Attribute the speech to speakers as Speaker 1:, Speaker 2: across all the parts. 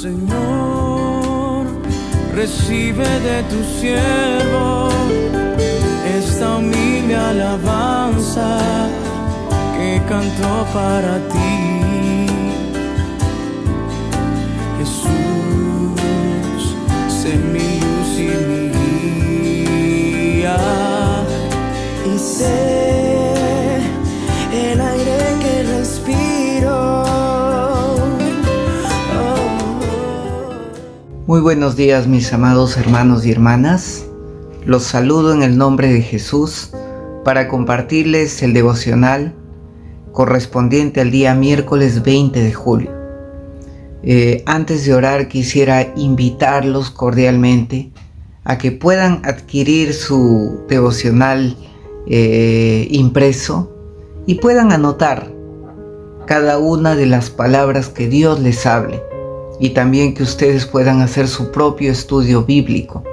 Speaker 1: Señor, recibe de tu siervo esta humilde alabanza que cantó para ti. Jesús, sé mi luz y mi guía, y sé el aire que respiro.
Speaker 2: Muy buenos días, mis amados hermanos y hermanas. Los saludo en el nombre de Jesús para compartirles el devocional correspondiente al día miércoles 20 de julio. Antes de orar, quisiera invitarlos cordialmente a que puedan adquirir su devocional impreso y puedan anotar cada una de las palabras que Dios les hable, y también que ustedes puedan hacer su propio estudio bíblico.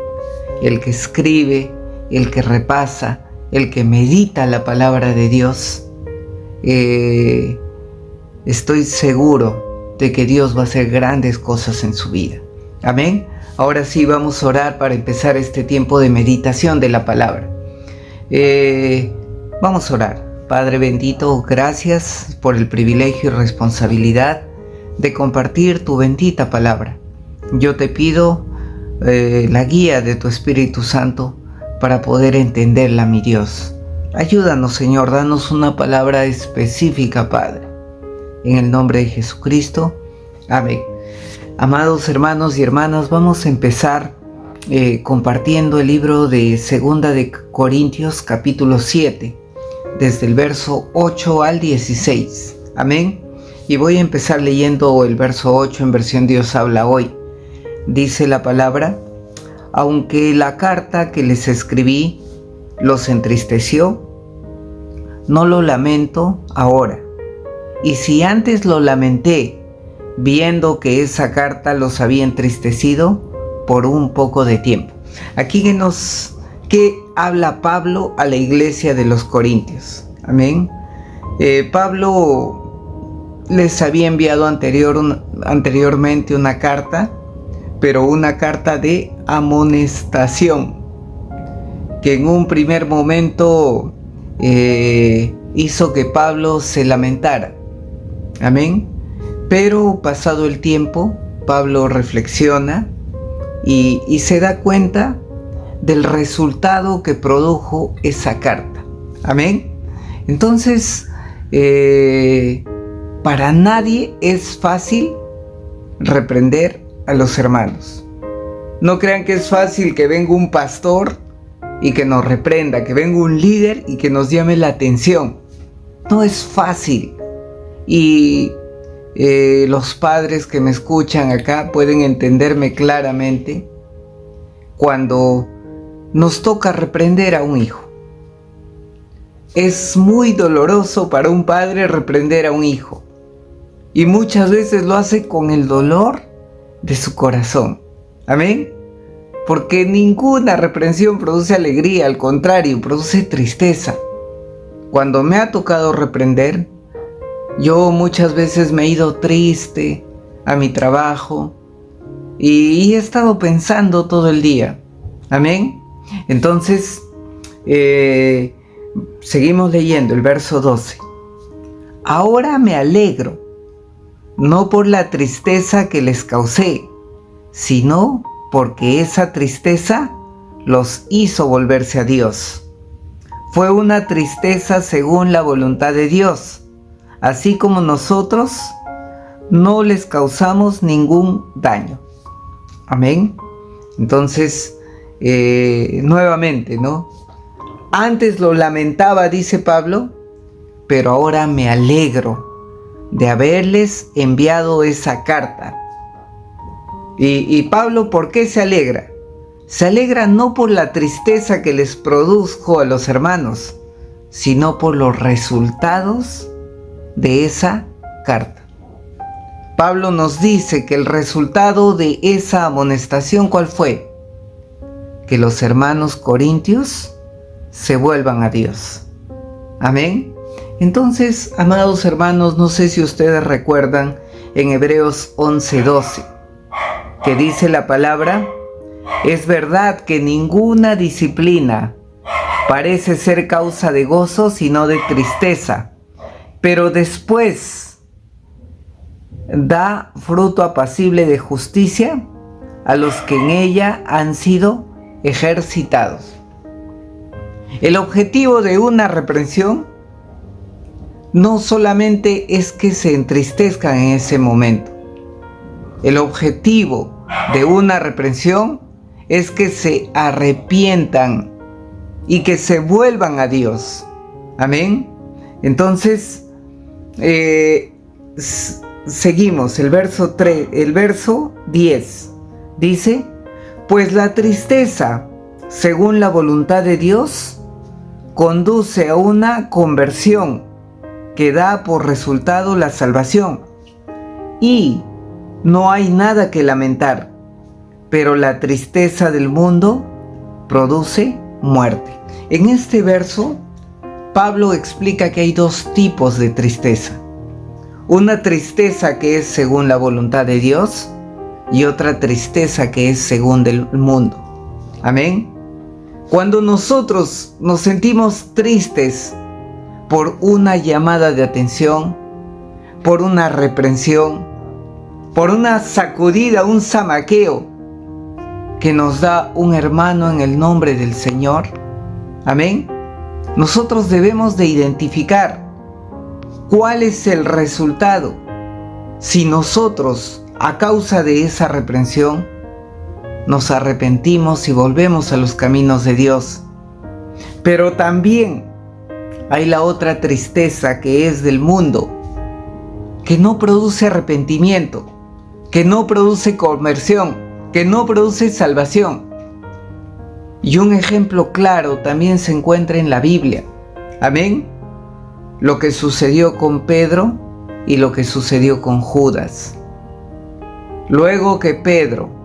Speaker 2: El que escribe, el que repasa, el que medita la palabra de Dios, estoy seguro de que Dios va a hacer grandes cosas en su vida. Amén. Ahora sí, vamos a orar para empezar este tiempo de meditación de la palabra. Vamos a orar. Padre bendito, gracias por el privilegio y responsabilidad de compartir tu bendita palabra. Yo te pido la guía de tu Espíritu Santo para poder entenderla, mi Dios. Ayúdanos, Señor, danos una palabra específica, Padre. En el nombre de Jesucristo. Amén. Amados hermanos y hermanas, vamos a empezar compartiendo el libro de 2 de Corintios, capítulo 7, desde el verso 8 al 16. Amén. Y voy a empezar leyendo el verso 8 en versión Dios habla hoy. Dice la palabra: aunque la carta que les escribí los entristeció, no lo lamento ahora. Y si antes lo lamenté, viendo que esa carta los había entristecido por un poco de tiempo. Aquí ¿qué habla Pablo a la iglesia de los Corintios? Amén. Pablo les había enviado anteriormente una carta, pero una carta de amonestación, que en un primer momento hizo que Pablo se lamentara. Amén. Pero pasado el tiempo, Pablo reflexiona y se da cuenta del resultado que produjo esa carta. Amén. Entonces, para nadie es fácil reprender a los hermanos. No crean que es fácil que venga un pastor y que nos reprenda, que venga un líder y que nos llame la atención. No es fácil. Y los padres que me escuchan acá pueden entenderme claramente cuando nos toca reprender a un hijo. Es muy doloroso para un padre reprender a un hijo. Y muchas veces lo hace con el dolor de su corazón. Amén. Porque ninguna reprensión produce alegría, al contrario, produce tristeza. Cuando me ha tocado reprender, yo muchas veces me he ido triste a mi trabajo y he estado pensando todo el día. Amén. Entonces, seguimos leyendo el verso 12. Ahora me alegro, no por la tristeza que les causé, sino porque esa tristeza los hizo volverse a Dios. Fue una tristeza según la voluntad de Dios, así como nosotros no les causamos ningún daño. Amén. Entonces, nuevamente, ¿no? Antes lo lamentaba, dice Pablo, pero ahora me alegro de haberles enviado esa carta. Y Pablo, ¿por qué se alegra? Se alegra no por la tristeza que les produjo a los hermanos, sino por los resultados de esa carta. Pablo nos dice que el resultado de esa amonestación, ¿cuál fue? Que los hermanos corintios se vuelvan a Dios. Amén. Entonces, amados hermanos, no sé si ustedes recuerdan en Hebreos 11:12, que dice la palabra, es verdad que ninguna disciplina parece ser causa de gozo, sino de tristeza, pero después da fruto apacible de justicia a los que en ella han sido ejercitados. El objetivo de una reprensión no solamente es que se entristezcan en ese momento. El objetivo de una reprensión es que se arrepientan y que se vuelvan a Dios. Amén. Entonces, seguimos el verso 10. Dice, pues la tristeza, según la voluntad de Dios, conduce a una conversión que da por resultado la salvación. Y no hay nada que lamentar, pero la tristeza del mundo produce muerte. En este verso, Pablo explica que hay dos tipos de tristeza. Una tristeza que es según la voluntad de Dios y otra tristeza que es según el mundo. Amén. Cuando nosotros nos sentimos tristes por una llamada de atención, por una reprensión, por una sacudida, un zamaqueo que nos da un hermano en el nombre del Señor, amén, nosotros debemos de identificar cuál es el resultado si nosotros, a causa de esa reprensión, nos arrepentimos y volvemos a los caminos de Dios. Pero también hay la otra tristeza que es del mundo, que no produce arrepentimiento, que no produce conversión, que no produce salvación. Y un ejemplo claro también se encuentra en la Biblia. Amén. Lo que sucedió con Pedro y lo que sucedió con Judas. Luego que Pedro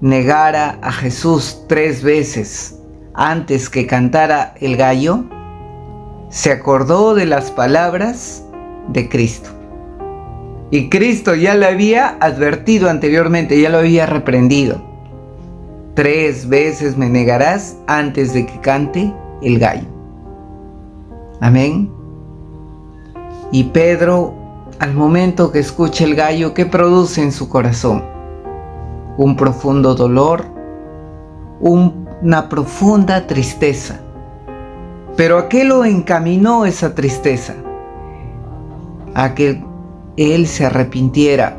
Speaker 2: negara a Jesús 3 veces antes que cantara el gallo, se acordó de las palabras de Cristo. Y Cristo ya le había advertido anteriormente, ya lo había reprendido. 3 veces me negarás antes de que cante el gallo. Amén. Y Pedro, al momento que escucha el gallo, ¿qué produce en su corazón? Un profundo dolor, una profunda tristeza. ¿Pero a qué lo encaminó esa tristeza? A que él se arrepintiera,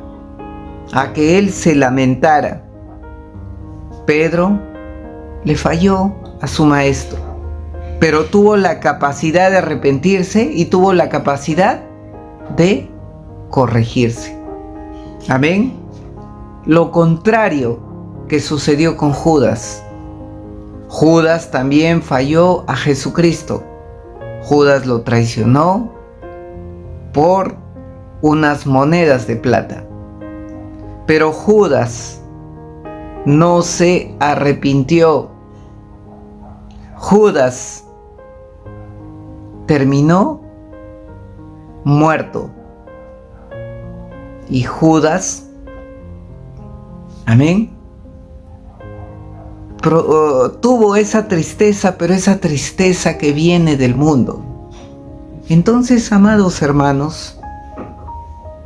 Speaker 2: a que él se lamentara. Pedro le falló a su maestro, pero tuvo la capacidad de arrepentirse y tuvo la capacidad de corregirse. Amén. Lo contrario que sucedió con Judas. Judas también falló a Jesucristo. Judas lo traicionó por unas monedas de plata. Pero Judas no se arrepintió. Judas terminó muerto. Y Judas, amén, tuvo esa tristeza, pero esa tristeza que viene del mundo. Entonces, amados hermanos,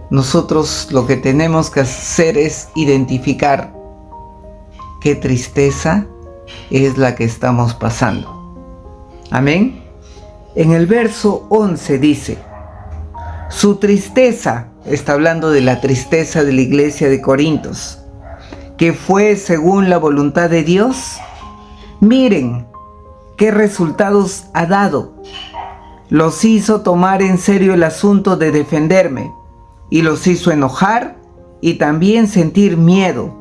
Speaker 2: nosotros lo que tenemos que hacer es identificar qué tristeza es la que estamos pasando. Amén. En el verso 11 dice, su tristeza, está hablando de la tristeza de la iglesia de Corintios, que fue según la voluntad de Dios. Miren qué resultados ha dado. Los hizo tomar en serio el asunto de defenderme y los hizo enojar y también sentir miedo.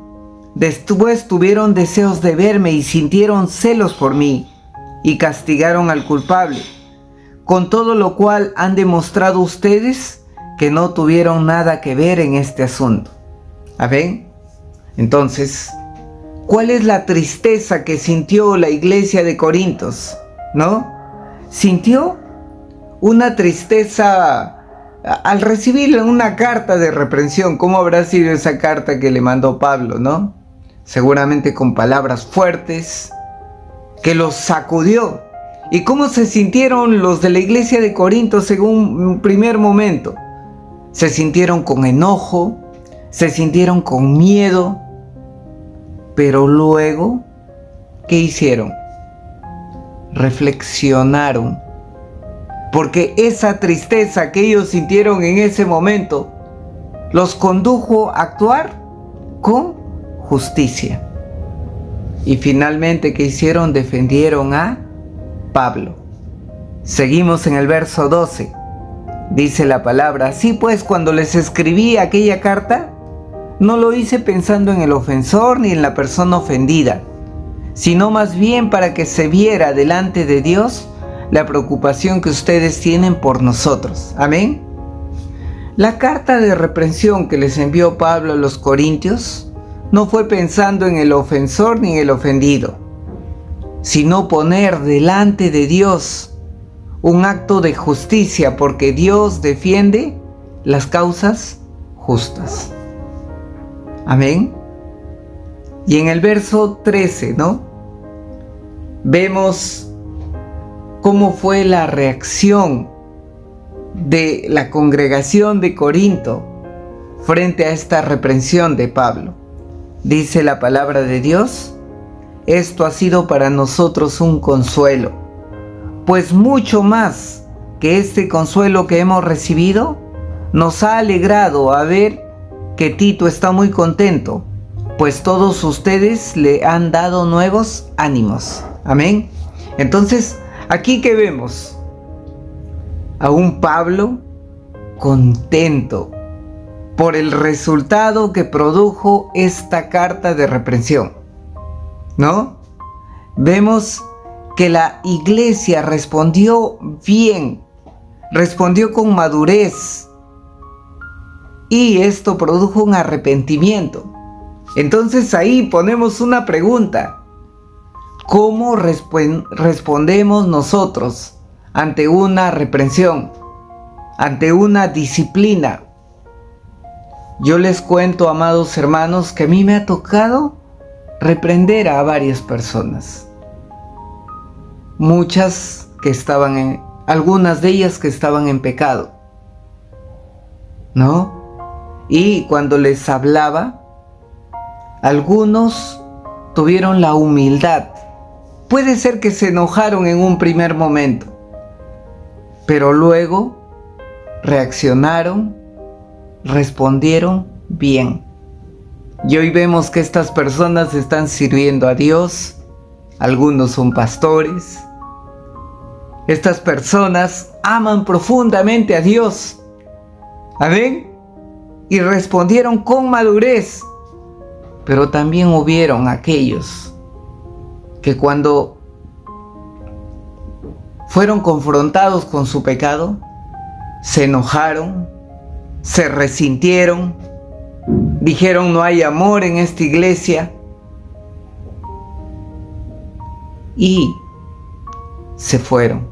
Speaker 2: Después tuvieron deseos de verme y sintieron celos por mí y castigaron al culpable. Con todo lo cual han demostrado ustedes que no tuvieron nada que ver en este asunto. ¿Amén? Entonces, ¿cuál es la tristeza que sintió la iglesia de Corintios? ¿No? Sintió una tristeza al recibir una carta de reprensión, ¿cómo habrá sido esa carta que le mandó Pablo, no? Seguramente con palabras fuertes, que los sacudió. ¿Y cómo se sintieron los de la iglesia de Corinto según un primer momento? Se sintieron con enojo, se sintieron con miedo, pero luego, ¿qué hicieron? Reflexionaron, porque esa tristeza que ellos sintieron en ese momento los condujo a actuar con justicia. Y finalmente, ¿qué hicieron? Defendieron a Pablo. Seguimos en el verso 12. Dice la palabra: así pues, cuando les escribí aquella carta, no lo hice pensando en el ofensor ni en la persona ofendida, sino más bien para que se viera delante de Dios la preocupación que ustedes tienen por nosotros. Amén. La carta de reprensión que les envió Pablo a los corintios no fue pensando en el ofensor ni en el ofendido, sino poner delante de Dios un acto de justicia, porque Dios defiende las causas justas. Amén. Y en el verso 13, ¿no? Vemos cómo fue la reacción de la congregación de Corinto frente a esta reprensión de Pablo. Dice la palabra de Dios: esto ha sido para nosotros un consuelo, pues mucho más que este consuelo que hemos recibido, nos ha alegrado a ver que Tito está muy contento, pues todos ustedes le han dado nuevos ánimos. Amén. Entonces, aquí que vemos a un Pablo contento por el resultado que produjo esta carta de reprensión, ¿no? Vemos que la iglesia respondió bien, respondió con madurez, y esto produjo un arrepentimiento. Entonces ahí ponemos una pregunta: ¿cómo respondemos nosotros ante una reprensión, ante una disciplina? Yo les cuento, amados hermanos, que a mí me ha tocado reprender a varias personas. Muchas que estaban algunas de ellas que estaban en pecado, ¿no? Y cuando les hablaba, algunos tuvieron la humildad. Puede ser que se enojaron en un primer momento, pero luego reaccionaron, respondieron bien. Y hoy vemos que estas personas están sirviendo a Dios. Algunos son pastores. Estas personas aman profundamente a Dios. Amén. Y respondieron con madurez. Pero también hubieron aquellos que cuando fueron confrontados con su pecado, se enojaron, se resintieron, dijeron: no hay amor en esta iglesia, y se fueron.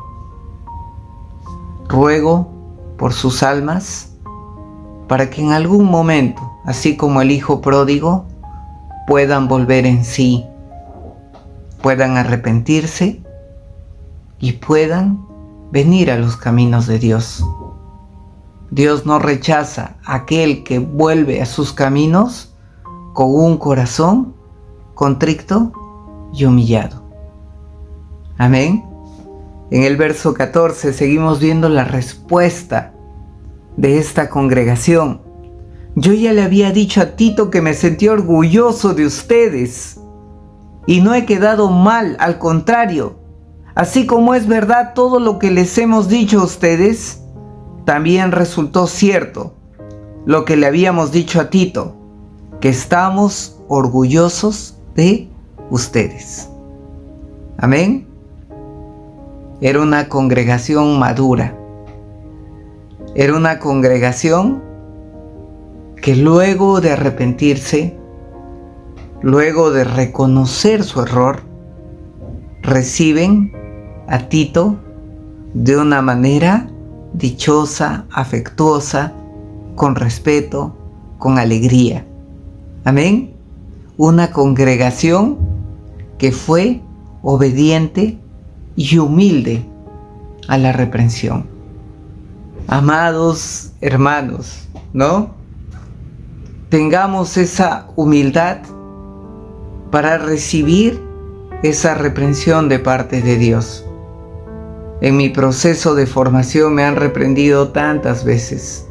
Speaker 2: Ruego por sus almas para que en algún momento, así como el hijo pródigo, puedan volver en sí, puedan arrepentirse y puedan venir a los caminos de Dios. Dios no rechaza a aquel que vuelve a sus caminos con un corazón contrito y humillado. Amén. En el verso 14 seguimos viendo la respuesta de esta congregación. Yo ya le había dicho a Tito que me sentí orgulloso de ustedes y no he quedado mal, al contrario. Así como es verdad todo lo que les hemos dicho a ustedes, también resultó cierto lo que le habíamos dicho a Tito, que estamos orgullosos de ustedes. Amén. Era una congregación madura. Era una congregación que luego de arrepentirse, luego de reconocer su error, reciben a Tito de una manera dichosa, afectuosa, con respeto, con alegría. Amén. Una congregación que fue obediente y humilde a la reprensión. Amados hermanos, ¿no? Tengamos esa humildad para recibir esa reprensión de parte de Dios. En mi proceso de formación me han reprendido tantas veces.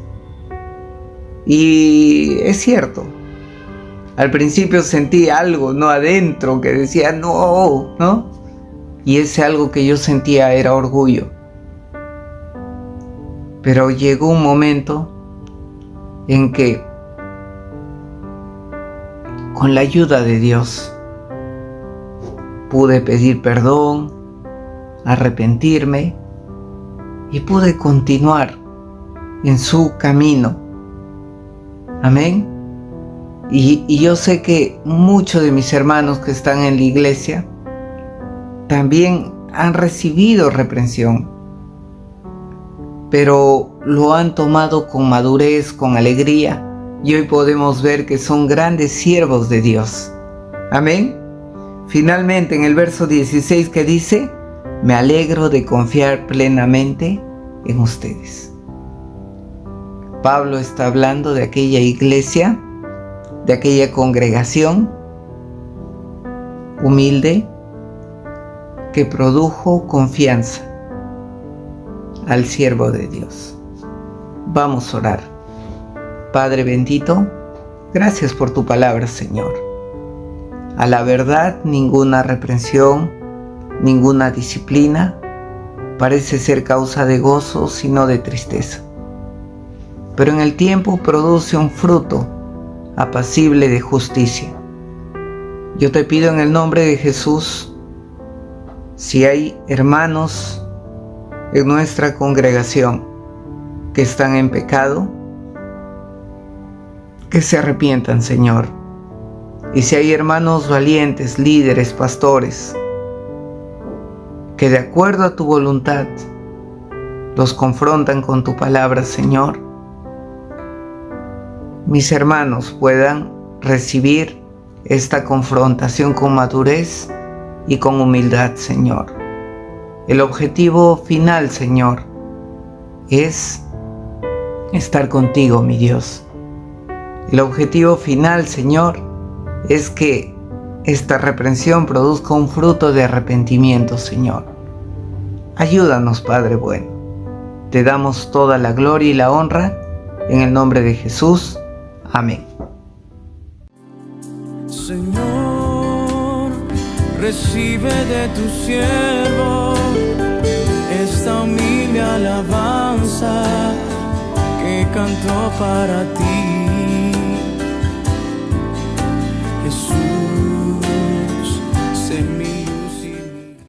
Speaker 2: Y es cierto, al principio sentí algo, ¿no? Adentro que decía no, ¿no? Y ese algo que yo sentía era orgullo. Pero llegó un momento en que, con la ayuda de Dios, pude pedir perdón, arrepentirme y pude continuar en su camino. Amén. Y yo sé que muchos de mis hermanos que están en la iglesia también han recibido reprensión, pero lo han tomado con madurez, con alegría, y hoy podemos ver que son grandes siervos de Dios. Amén. Finalmente, en el verso 16 que dice: me alegro de confiar plenamente en ustedes. Pablo está hablando de aquella iglesia, de aquella congregación humilde que produjo confianza al siervo de Dios. Vamos a orar. Padre bendito, gracias por tu palabra, Señor. A la verdad, ninguna reprensión, ninguna disciplina parece ser causa de gozo, sino de tristeza. Pero en el tiempo produce un fruto apacible de justicia. Yo te pido en el nombre de Jesús, si hay hermanos en nuestra congregación que están en pecado, que se arrepientan, Señor. Y si hay hermanos valientes, líderes, pastores, que de acuerdo a tu voluntad los confrontan con tu palabra, Señor, mis hermanos puedan recibir esta confrontación con madurez y con humildad, Señor. El objetivo final, Señor, es estar contigo, mi Dios. El objetivo final, Señor, es que esta reprensión produzca un fruto de arrepentimiento, Señor. Ayúdanos, Padre bueno. Te damos toda la gloria y la honra en el nombre de Jesús. Amén.
Speaker 1: Señor, recibe de tu siervo esta humilde alabanza que cantó para ti.